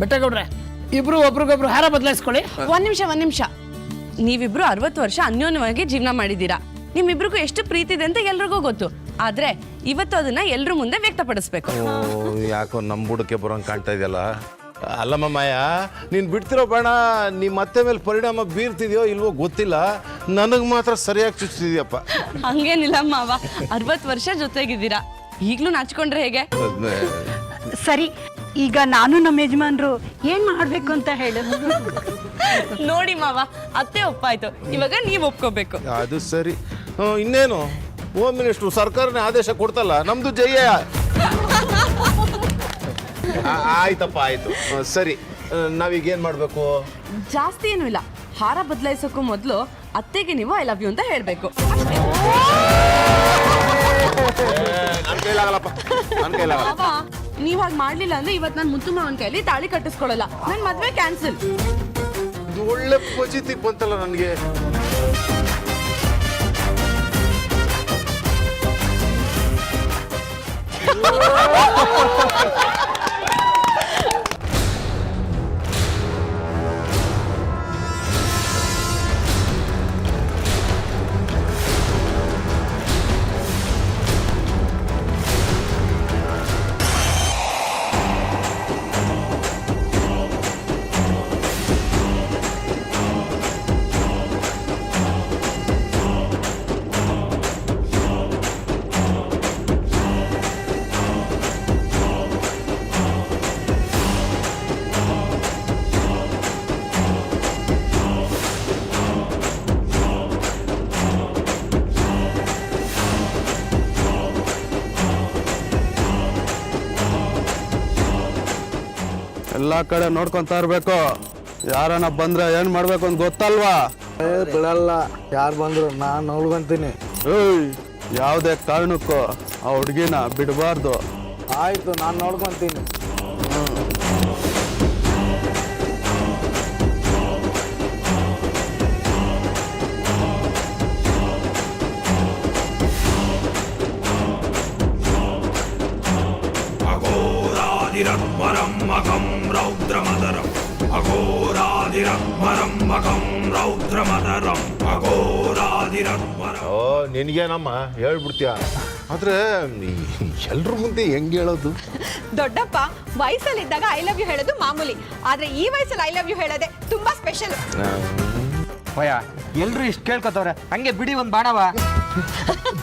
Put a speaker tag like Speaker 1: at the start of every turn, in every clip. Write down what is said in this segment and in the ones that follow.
Speaker 1: ಬೆಟ್ಟಗೌಡ್ರೆ ಇಬ್ರು ಒಬ್ರಿಗೊಬ್ರು ಹಾರ ಬದಲಾಯಿಸ್ಕೊಳ್ಳಿ.
Speaker 2: ಒಂದ್ ನಿಮಿಷ ನೀವಿಬ್ರು 60 ವರ್ಷ ಅನ್ಯೋನ್ಯವಾಗಿ ಜೀವನ ಮಾಡಿದೀರಾ. ನಿಮ್ಮಿಬ್ರಿಗೂ ಎಷ್ಟು ಪ್ರೀತಿ ಇದೆ ಅಂತ ಎಲ್ರಿಗೂ ಗೊತ್ತು. ಆದ್ರೆ ಇವತ್ತು ಅದನ್ನ ಎಲ್ರ ಮುಂದೆ ವ್ಯಕ್ತಪಡಿಸ್ಬೇಕು.
Speaker 3: ಯಾಕೋ ನಮ್ಮ ಬುಡಕ್ಕೆ ಬರೋಂಗೆ ಕಾಣ್ತಾ ಇದೆಯಲ್ಲ. ಅಲ್ಲಮ್ಮ ಮಾಯ, ನೀನು ಬಿಡ್ತಿರೋ ಬೇಡ, ನಿಮ್ಮ ಮತ್ತೆ ಮೇಲೆ ಪರಿಣಾಮ ಬೀರ್ತಿದ್ಯೋ ಇಲ್ವೋ ಗೊತ್ತಿಲ್ಲ, ನನಗೆ ಮಾತ್ರ ಸರಿಯಾಗಿ ಚುಚ್ತಿದ್ಯಪ್ಪ.
Speaker 2: ಹಂಗೇನಿಲ್ಲ ಮಾವ, 60 ವರ್ಷ ಜೊತೆಗಿದ್ದೀರಾ, ಈಗ್ಲೂ ನಾಚ್ಕೊಂಡ್ರೆ ಹೇಗೆ?
Speaker 4: ಸರಿ, ಈಗ ನಾನು ನಮ್ಮ ಯಜಮಾನ್ರು ಏನ್ ಮಾಡ್ಬೇಕು ಅಂತ ಹೇಳು.
Speaker 2: ನೋಡಿ ಮಾವ, ಅತ್ತೆ ಒಪ್ಪಾಯ್ತು, ಇವಾಗ ನೀವ್ ಒಪ್ಕೋಬೇಕು.
Speaker 3: ಅದು ಸರಿ. ಇನ್ನೇನು ಹೋಮ್ ಮಿನಿಸ್ಟ್ರು ಸರ್ಕಾರನೇ ಆದೇಶ ಕೊಡ್ತಲ್ಲ, ನಮ್ದು ಜಯ. ಆಯ್ತಪ್ಪ, ಆಯ್ತು, ಸರಿ. ನಾವೀಗೇನ್ ಮಾಡ್ಬೇಕು?
Speaker 2: ಜಾಸ್ತಿ ಏನೂ ಇಲ್ಲ, ಹಾರ ಬದಲಾಯಿಸೋಕ್ಕೂ ಮೊದಲು ಅತ್ತೆಗೆ ನೀವು ಐ ಲವ್ ಯು ಅಂತ ಹೇಳ್ಬೇಕು.
Speaker 3: ನನ್ ಕೈಲಾಗಲ್ಲಪ್ಪ, ನನ್ ಕೈಲಾಗಲ್ಲ.
Speaker 2: ನೀವ್ ಹಾಗೆ ಮಾಡ್ಲಿಲ್ಲ ಅಂದ್ರೆ ಇವತ್ತು ನಾನು ಮುತ್ತು ಮಾವನ ಕೈಲಿ ತಾಳಿ ಕಟ್ಟಿಸ್ಕೊಳಲ್ಲ, ನನ್ ಮದ್ವೆ ಕ್ಯಾನ್ಸಲ್.
Speaker 3: ಇದು ಒಳ್ಳೆ ಪಜಿತಿ ಬಂತಲ್ಲ ನನಗೆ.
Speaker 5: ಎಲ್ಲ ಕಡೆ ನೋಡ್ಕೊಂತ ಇರ್ಬೇಕು. ಯಾರನ್ನ ಬಂದ್ರೆ ಏನ್ ಮಾಡ್ಬೇಕು ಅಂತ ಗೊತ್ತಲ್ವಾ?
Speaker 6: ಬಿಡಲ್ಲ, ಯಾರು ಬಂದ್ರು ನಾನು ನೋಡ್ಕೊಂತೀನಿ.
Speaker 5: ಏಯ್, ಯಾವುದೇ ಕಾರಣಕ್ಕೂ ಆ ಹುಡುಗಿನ ಬಿಡಬಾರ್ದು.
Speaker 6: ಆಯ್ತು, ನಾನು ನೋಡ್ಕೊಂತೀನಿ.
Speaker 3: ಓ, ನಿನಗೇನಮ್ಮ ಹೇಳ್ಬಿಡ್ತೀಯ, ಆದ್ರೆ ಎಲ್ರ ಮುಂದೆ ಹೆಂಗೆ ಹೇಳೋದು?
Speaker 7: ದೊಡ್ಡಪ್ಪ ವಯಸ್ಸಲ್ಲಿದ್ದಾಗ ಐ ಲವ್ ಯು ಹೇಳೋದು ಮಾಮೂಲಿ, ಆದ್ರೆ ಈ ವಯಸ್ಸಲ್ಲಿ ಐ ಲವ್ ಯು ಹೇಳೋದೆ ತುಂಬಾ ಸ್ಪೆಷಲ್.
Speaker 6: ಭಯ ಎಲ್ರು ಇಷ್ಟು ಕೇಳ್ಕೊತವ್ರೆ, ಹಂಗೆ ಬಿಡಿ ಒಂದ್ ಬಾಣವ.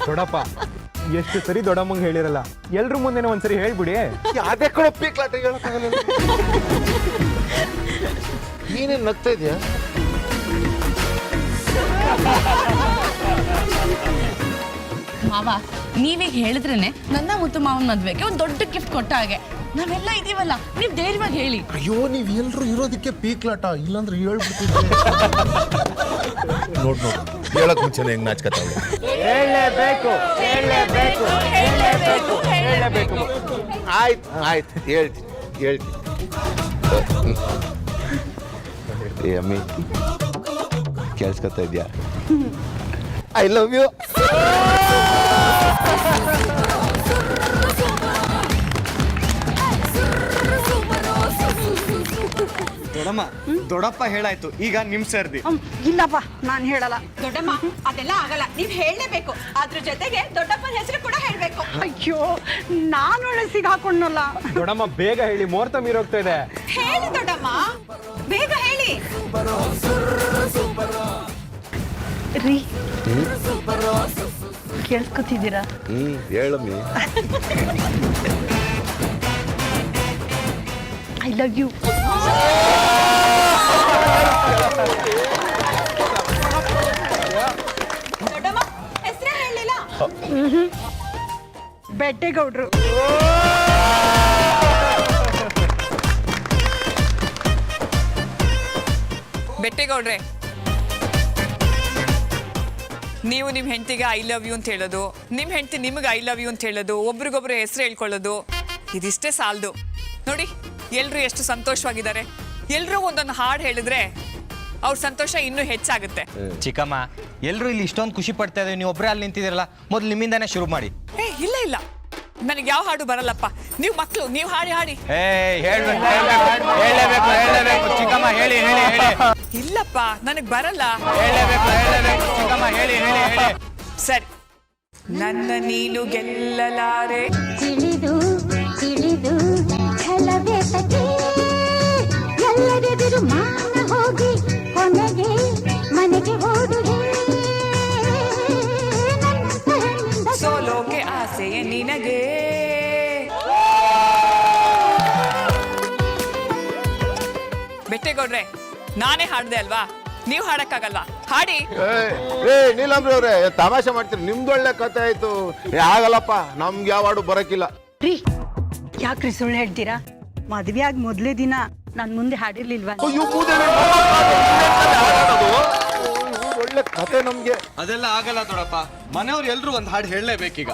Speaker 6: ದೊಡ್ಡಪ್ಪ ಎಷ್ಟು ಸರಿ ದೊಡ್ಡಮ್ಮಂಗೆ ಹೇಳಿರಲ್ಲ, ಎಲ್ರು ಮುಂದೆನೇ ಒಂದ್ಸರಿ ಹೇಳ್ಬಿಡಿ.
Speaker 3: ಅದೇ ಕಡೆ ಪೀಕ್ಲಾಟ ಹೇಳಕ್ಕಾಗಲ್ಲ. ನೀನೇನು ನಗ್ತಾ ಇದೆಯಾ?
Speaker 2: ಮಾವ, ನೀವೀಗ ಹೇಳಿದ್ರೇನೆ ನನ್ನ ಮುತ್ತು ಮಾವನ ಮದ್ವೆಗೆ ಒಂದು ದೊಡ್ಡ ಗಿಫ್ಟ್ ಕೊಟ್ಟ ಹಾಗೆ. ನಾವೆಲ್ಲ ಇದೀವಲ್ಲ, ನೀವ್ ಧೈರ್ಯವಾಗಿ ಹೇಳಿ.
Speaker 3: ಅಯ್ಯೋ, ನೀವ್ ಎಲ್ರು ಇರೋದಕ್ಕೆ ಪೀಕ್ಲಾಟ, ಇಲ್ಲಾಂದ್ರೆ ಹೇಳ್ಬಿಡ್ತಿದ್ದೆ. ನೋಡ್ ಹೇಳಕ್ ಮುಂಚೆನೆ ಹೆಂಗ್ ನಾಚ್ಕತ್ತಾವೆ. ಆಯ್ತು ಆಯ್ತು, ಹೇಳ್ತೀನಿ. ಏ ಅಮ್ಮಿ, ಕೇಳಿಸ್ಕೊತಾ ಇದ್ಯಾ? I love you.
Speaker 6: ದೊಡ್ಡಮ್ಮ, ದೊಡ್ಡಪ್ಪ ಹೇಳಾಯ್ತು, ಈಗ ನಿಮ್ ಸರ್ದಿ.
Speaker 4: ಇಲ್ಲಪ್ಪ, ನಾನು ಹೇಳಲ್ಲ.
Speaker 7: ದೊಡ್ಡಮ್ಮ ಅದೆಲ್ಲ ಆಗಲ್ಲ, ನೀವ್ ಹೇಳಲೇಬೇಕು. ಅದ್ರ ಜೊತೆಗೆ ದೊಡ್ಡಪ್ಪನ ಹೆಸರು ಕೂಡ ಹೇಳ್ಬೇಕು.
Speaker 4: ಅಯ್ಯೋ, ನಾನು ಒಳ್ಳೆ ಸಿಗಾಕೊಂಡಲ್ಲ.
Speaker 6: ದೊಡ್ಡಮ್ಮ ಬೇಗ ಹೇಳಿ, ಮುಹೂರ್ತ ಮೀರೋಗ್ತಾ ಇದೆ.
Speaker 7: ಹೇಳಿ ದೊಡ್ಡಮ್ಮ, ಬೇಗ ಹೇಳಿ.
Speaker 4: ರೀ, ಕೇಳಿಸ್ಕೊತಿದ್ದೀರಾ?
Speaker 3: ಹೇಳಮ್ಮಿ.
Speaker 4: I love you.
Speaker 7: ದೊಡ್ಡಮ್ಮ ಹೆಸರೇ ಹೇಳಲಿಲ್ಲ.
Speaker 4: ಬೆಟ್ಟೆಗೌಡ್ರು.
Speaker 8: ಬೆಟ್ಟೆಗೌಡ್ರೆ, ನೀವು ನಿಮ್ಮ ಹೆಂಡತಿಗೆ ಐ ಲವ್ ಯು ಅಂತ ಹೇಳೋದು, ನಿಮ್ಮ ಹೆಂಡತಿ ನಿಮಗೆ ಐ ಲವ್ ಯು ಅಂತ ಹೇಳೋದು, ಒಬ್ರಿಗೊಬ್ರು ಹೆಸರು ಹೇಳ್ಕೊಳ್ಳೋದು, ಇದಿಷ್ಟೇ ಸಾಲದು. ನೋಡಿ, ಎಲ್ಲರೂ ಎಷ್ಟು ಸಂತೋಷವಾಗಿದ್ದಾರೆ. ಎಲ್ಲರೂ ಒಂದೊಂದು ಹಾಡು ಹೇಳಿದ್ರೆ ಅವ್ರ ಸಂತೋಷ ಇನ್ನೂ ಹೆಚ್ಚಾಗುತ್ತೆ.
Speaker 9: ಚಿಕ್ಕಮ್ಮ, ಎಲ್ಲರೂ ಇಲ್ಲಿ ಇಷ್ಟೊಂದು ಖುಷಿ ಪಡ್ತಾ ಇದ್ದೀವಿ, ನೀವು ಒಬ್ಬರೇ ಅಲ್ಲಿ ನಿಂತಿದ್ದೀರಲ್ಲ, ಮೊದಲು ನಿಮ್ಮಿಂದಾನೇ ಶುರು ಮಾಡಿ.
Speaker 8: ಇಲ್ಲ, ನನಗೆ ಯಾವ ಹಾಡು ಬರಲ್ಲಪ್ಪ. ನೀವು ಮಕ್ಕಳು, ನೀವು ಹಾಡಿ.
Speaker 6: ಹೇಳಲೇಬೇಕು ಚಿಕ್ಕಮ್ಮ, ಹೇಳಿ.
Speaker 8: ಇಲ್ಲಪ್ಪ, ನನಗೆ ಬರಲ್ಲ.
Speaker 6: ಹೇಳಲೇಬೇಕು ಚಿಕ್ಕಮ್ಮ, ಹೇಳಿ.
Speaker 8: ಸರಿ. ನನ್ನ ನೀನು ಗೆಲ್ಲಲಾರೆ.
Speaker 9: ತಿಳಿದು ಛಲಬೇತಕ್ಕೆ ಎಲ್ಲರೆದುರು ಮಾನ ಹೋಗಿ ಕೊನೆಗೆ ಮನೆಗೆ ಓಡುವೆ.
Speaker 8: ಸೋಲೋಕೆ ಆಸೆಯ ನಿನಗೆ. ಬೆಟ್ಟೇಗೌಡ್ರೆ, ನಾನೇ ಹಾಡ್ದೆ ಅಲ್ವಾ, ನೀವು ಹಾಡಕ್ಕಾಗಲ್ವಾ? ಹಾಡಿ.
Speaker 3: ನೀಲಂಬ್ರಿ ಅವ್ರೆ, ತಮಾಷೆ ಮಾಡ್ತೀರಿ. ನಿಮ್ದೊಳ್ಳೆ ಕತೆ ಆಯ್ತು. ಆಗಲ್ಲಪ್ಪ, ನಮ್ಗೆ ಯಾವ ಹಾಡು ಬರಕಿಲ್ಲ.
Speaker 4: ರೀ ಯಾಕ್ರಿ ಸುಳ್ಳು ಹೇಳ್ತೀರಾ? ಮದ್ವೆ ಆಗಿ ಮೊದ್ಲೇ ದಿನ ನನ್ ಮುಂದೆ ಹಾಡಿರ್ಲಿಲ್ವಾ?
Speaker 3: ಒಳ್ಳೆ ಕತೆ ನಮ್ಗೆ.
Speaker 5: ಅದೆಲ್ಲ ಆಗಲ್ಲ ದೊಡ್ಡಪ್ಪ, ಮನೆಯವ್ರು ಎಲ್ರು ಒಂದ್ ಹಾಡು ಹೇಳಲೇಬೇಕೀಗ.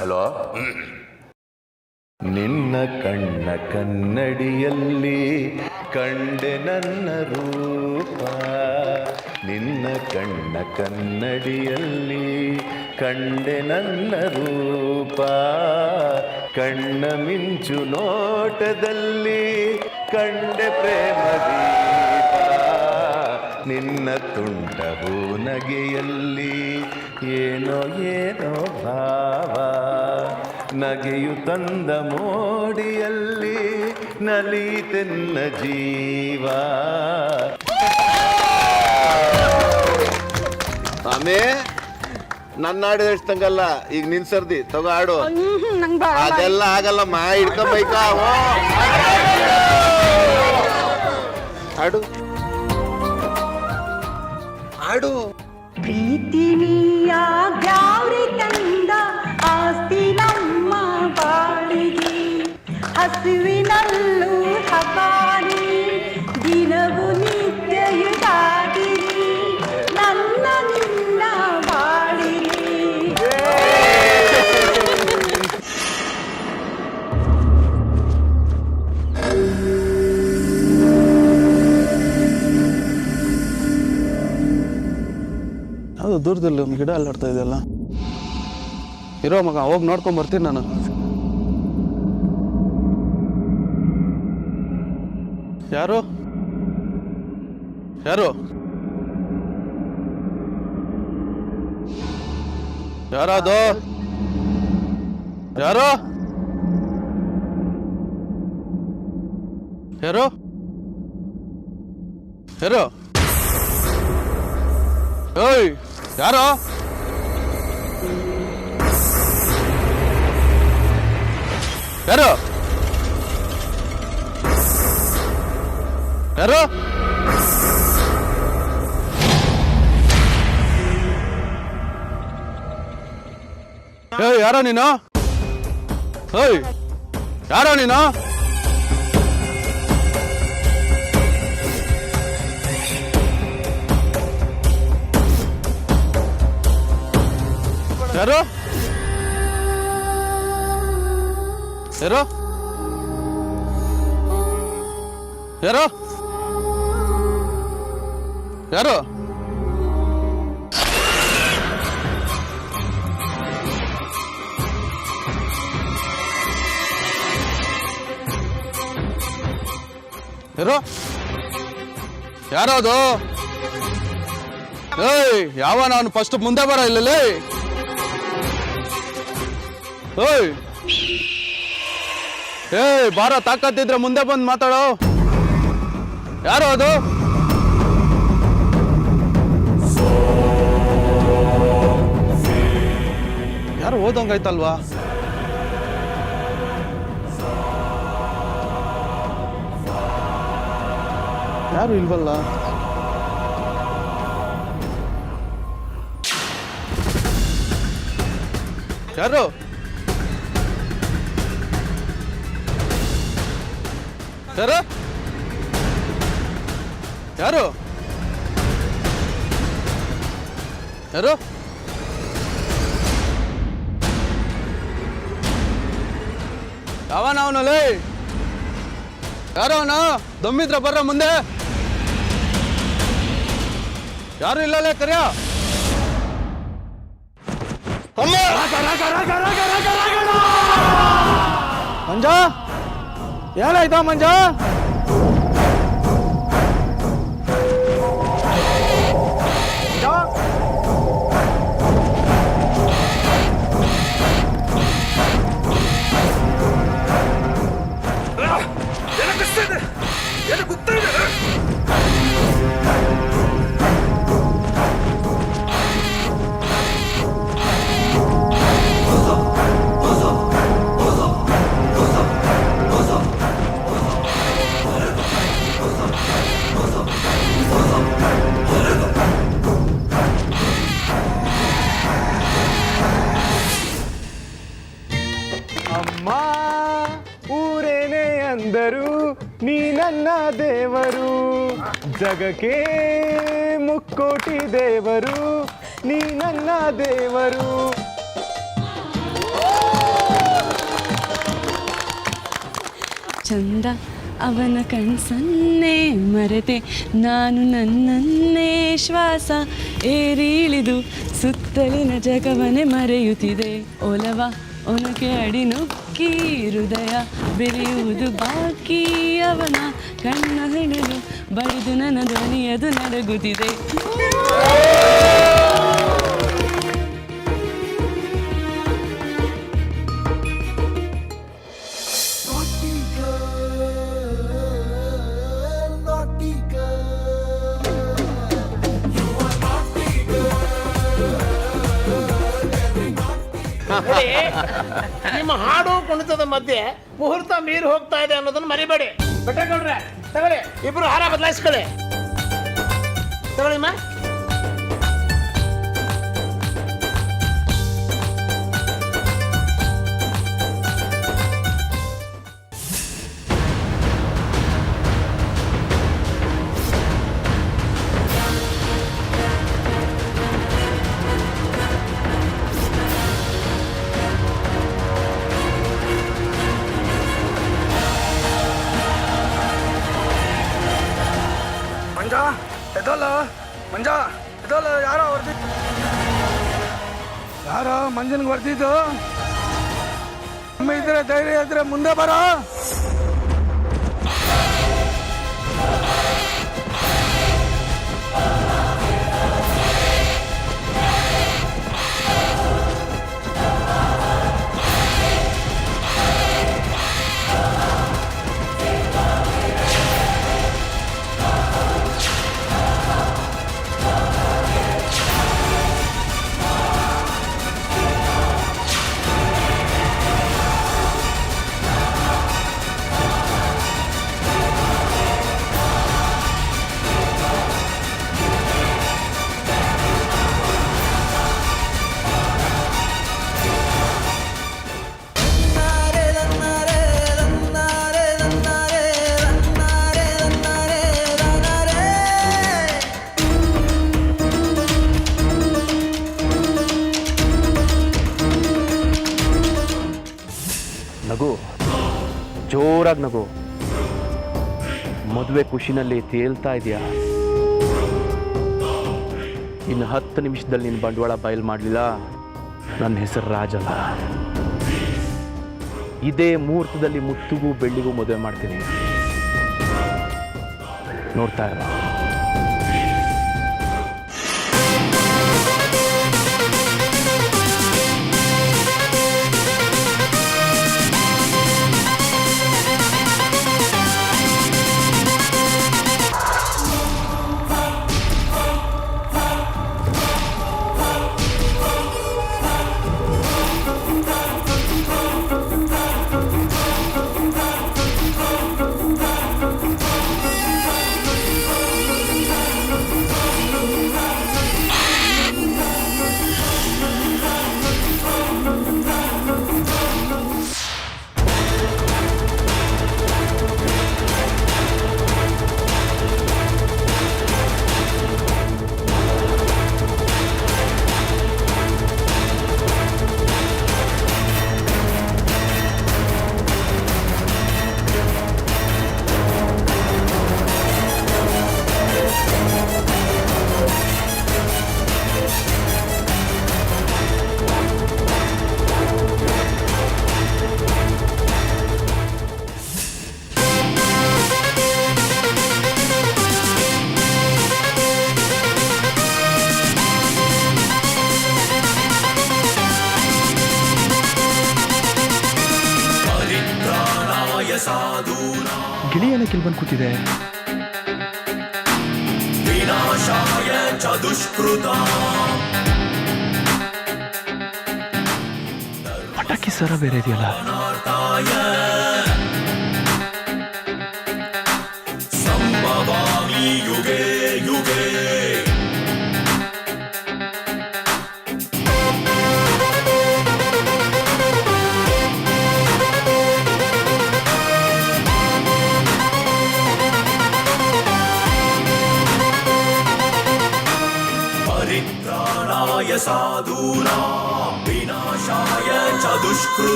Speaker 3: ಹಲೋ. ನಿನ್ನ ಕಣ್ಣ ಕನ್ನಡಿಯಲ್ಲಿ ಕಂಡೆ ನನ್ನ ರೂಪ, ನಿನ್ನ ಕಣ್ಣ ಕನ್ನಡಿಯಲ್ಲಿ ಕಂಡೆ ನನ್ನ ರೂಪ, ಕಣ್ಣ ಮಿಂಚು ನೋಟದಲ್ಲಿ ಕಂಡೆ ಪ್ರೇಮ ದೀಪ, ನಿನ್ನ ತುಂಟ ನಗೆಯಲ್ಲಿ ಏನೋ ಭಾವ, ನಗೆಯು ತಂದ ಮೋಡಿಯಲ್ಲಿ ನಲಿತೆನ್ನ ಜೀವ. ಆಮೇ ನನ್ನ ಹಾಡು ಹೇಳ್ತಂಗಲ್ಲ, ಈಗ ನಿನ್ ಸರ್ದಿ ತಗೋ ಹಾಡು. ಅದೆಲ್ಲ ಆಗಲ್ಲಮ್ಮ, ಹಿಡ್ಕೊಂಬೈಕ ಹಾಡು ಹಾಡು.
Speaker 4: ಪ್ರೀತಿ ನೀಯಾವ್ರಿ ತಂದ ಆಸ್ತಿ ನಮ್ಮ ಬಾಳಿಗೆ, ಹಸುವಿನಲ್ಲೂ ಹಕಾರಿ ದಿನವು ನಿತ್ಯ ಯುಗಾದಿರಿ ನನ್ನ ನಿನ್ನ ಬಾಳಿಗೆ.
Speaker 5: ಯಾವುದು ದೂರದಲ್ಲಿ ಒಂದು ಗಿಡ ಅಲ್ಲಾಡ್ತಾ ಇದೆಯಲ್ಲ. ಇರೋ ಮಗ, ಹೋಗಿ ನೋಡ್ಕೊಂಡ್ ಬರ್ತೀನಿ ನಾನು. ಯಾರು ಯಾರದು? ಯಾರು ಓಯ್, ಯಾರೋ? ಯಾರು ಏಯ್, ಯಾರೋ ನೀನು? ಓಯ್, ಯಾರೋ ನೀನು? ಯಾರು? ಯಾರದು? ಏಯ್, ಯಾವ ನಾನು ಫಸ್ಟ್ ಮುಂದೆ ಬರ ಇಲ್ಲಲೇ. ಓಯ್, ಏಯ್, ಬಾರ, ತಾಕತ್ತಿದ್ರೆ ಮುಂದೆ ಬಂದು ಮಾತಾಡೋ. ಯಾರು ಅದು? ಯಾರು ಓದಂಗಾಯ್ತಲ್ವಾ? ಯಾರು ಇಲ್ವಲ್ಲ? ಯಾರು? ಯಾರು? ಯಾರು? ಯಾರು? ಯಾವನವನಲ್ಲಿ? ಯಾರೋ ಅವನು? ದಮ್ಮಿದ್ರ ಬರ್ರ ಮುಂದೆ. ಯಾರು ಇಲ್ಲಲೇ ಕರಿಯ. ಮಂಜ ಏನಾಯ್ತಾ ಮಂಜ?
Speaker 6: ಅಮ್ಮ ಊರೇನೇ ಅಂದರು ನೀ ನನ್ನ ದೇವರು, ಜಗಕ್ಕೆ ಮುಕ್ಕೋಟಿ ದೇವರು ನೀ ನನ್ನ ದೇವರು.
Speaker 2: ಚಂದ ಅವನ ಕಣ್ಸನ್ನೇ ಮರೆತೆ ನಾನು ನನ್ನನ್ನೇ ಶ್ವಾಸ ಏರಿಳಿದು ಸುತ್ತಲಿನ ಜಗವನ್ನೇ ಮರೆಯುತ್ತಿದೆ. ಒಲವ ಒನಕೆ ಅಡಿ ನುಕ್ಕಿ ಹೃದಯ ಬೆರೆಯುವುದು ಬಾಕಿ, ಅವನ ಕಣ್ಣ ಹಿಡಿದು ಬಡಿದು ನನ್ನ ಧ್ವನಿಯದು ನಡಗುತ್ತಿದೆ.
Speaker 1: ನಿಮ್ಮ ಹಾಡು ಕುಣಿತದ ಮಧ್ಯೆ ಮುಹೂರ್ತ ಮೀರಿ ಹೋಗ್ತಾ ಇದೆ ಅನ್ನೋದನ್ನ ಮರಿಬೇಡಿ. ಬೆಟ್ಟಗೌಡ್ರೆ ತಗೊಳ್ಳಿ, ಇಬ್ರು ಹಾರ ಬದಲಾಯಿಸ್ಕೊಳ್ಳಿ. ತಗೊಳ್ಳಿಮ್ಮ.
Speaker 5: ಎದಲ್ಲ ಮಂಜ, ಇದಲ್ಲ ಯಾರೋ ಹೊರ್ದಿದ್ದು, ಯಾರೋ ಮಂಜನ್ಗೆ ಹೊರ್ದಿದ್ದು. ಇದ್ರೆ ಧೈರ್ಯ ಇದ್ರೆ ಮುಂದೆ ಬರೋ. ನಗು, ಜೋರಾಗಿ ನಗು. ಮದುವೆ ಖುಷಿನಲ್ಲಿ ತೇಲ್ತಾ ಇದೆಯಾ? ಇನ್ನು 10 ನಿಮಿಷದಲ್ಲಿ ನಿನ್ನ ಬಂಡವಾಳ ಬಯಲು ಮಾಡಲಿಲ್ಲ, ನನ್ನ ಹೆಸರು ರಾಜಲ್ಲ. ಇದೇ ಮುಹೂರ್ತದಲ್ಲಿ ಮುತ್ತಿಗೂ ಬೆಳ್ಳಿಗೂ ಮದುವೆ ಮಾಡ್ತೀನಿ, ನೋಡ್ತಾ ಇರೋ. ಗಿಳಿ ಏನಕ್ಕೆ ಇಲ್ಲಿ ಬಂದು ಕೂತಿದೆ? ಪಟಾಕಿ ಸರ ಬೇರೆ ಇದೆಯಲ್ಲ.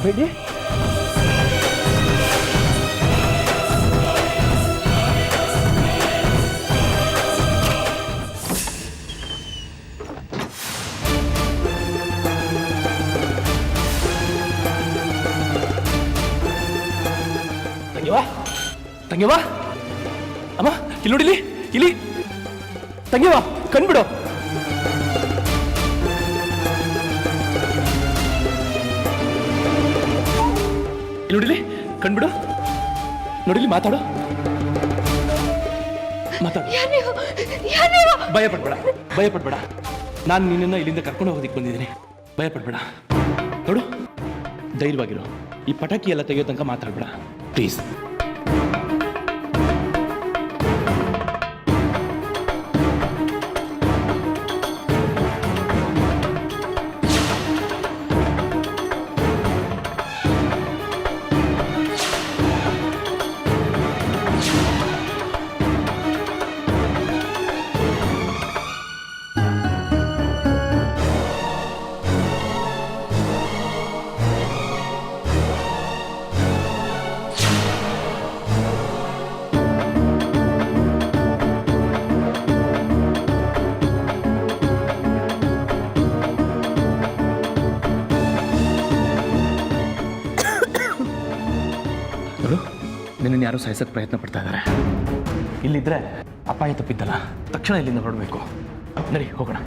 Speaker 5: ಬೇಡಿ ತಂಗಿವಾ, ತಂಗಿವಾ, ಅಮ್ಮ ಇಲ್ಲಿ ನೋಡಿಲಿ, ಇಲ್ಲಿ ತಂಗಿವಾ, ಕಣ್ಬಿಡು. ನೋಡಿಲಿ, ಕಣ್ಬಿಡು, ನೋಡಿಲಿ, ಮಾತಾಡು, ಮಾತಾಡು. ಭಯ ಪಡ್ಬೇಡ, ಭಯ ಪಡ್ಬೇಡ. ನಾನು ನಿನ್ನನ್ನು ಇಲ್ಲಿಂದ ಕರ್ಕೊಂಡು ಹೋಗೋದಕ್ಕೆ ಬಂದಿದ್ದೀನಿ. ಭಯ ಪಡ್ಬೇಡ. ನೋಡು, ಧೈರ್ಯವಾಗಿರು. ಈ ಪಟಾಕಿ ಎಲ್ಲ ತೆಗೆಯೋ ತನಕ ಮಾತಾಡ್ಬೇಡ ಪ್ಲೀಸ್. ನಿನ್ನನ್ನು ಯಾರೋ ಸಾಯಿಸೋಕ್ಕೆ ಪ್ರಯತ್ನ ಪಡ್ತಾ ಇದ್ದಾರೆ. ಇಲ್ಲಿದ್ದರೆ ಅಪಾಯ ತಪ್ಪಿದ್ದಲ್ಲ. ತಕ್ಷಣ ಇಲ್ಲಿಂದ ಹೊರಡಬೇಕು. ನಡಿ, ಹೋಗೋಣ.